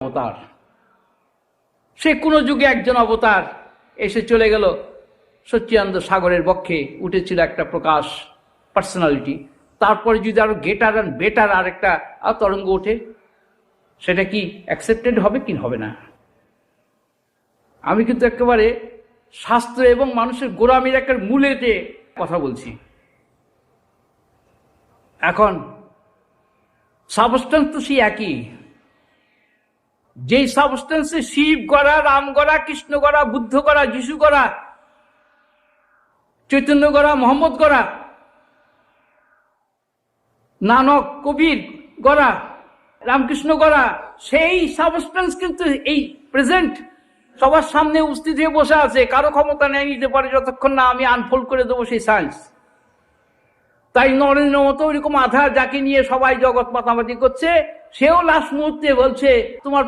অবতার, সে কোনো যুগে একজন অবতার এসে চলে গেল। সচ্চিদানন্দ সাগরের বক্ষে উঠেছিল একটা প্রকাশ পার্সোনালিটি, তারপরে যদি আরো গেটার অ্যান্ড বেটার আর একটা তরঙ্গ ওঠে, সেটা কি অ্যাকসেপ্টেড হবে কি হবে না? আমি কিন্তু একেবারে শাস্ত্র এবং মানুষের গোড়ামির একটা মূলেতে কথা বলছি। এখন সাবস্টেন্স তো সেই একই, যেই সাবস্টেন্সে শিব গড়া, রাম গড়া, কৃষ্ণ গড়া, বুদ্ধ গড়া, যিশু গড়া, চৈতন্য গড়া, মোহাম্মদ গড়া, নানক, কবির গড়া, রামকৃষ্ণ গড়া, সেই সাবস্টেন্স কিন্তু এই প্রেজেন্ট সবার সামনে উপস্থিত হয়ে বসে আছে। কারো ক্ষমতা নেই নিতে পারে যতক্ষণ না আমি আনফোল্ড করে দেবো সেই সায়েন্স। তাই নরেন্দ্র মতো ওইরকম আধার যাকে নিয়ে সবাই জগৎ মাতামাতি করছে, সেও লাস্ট মুহূর্তে বলছে তোমার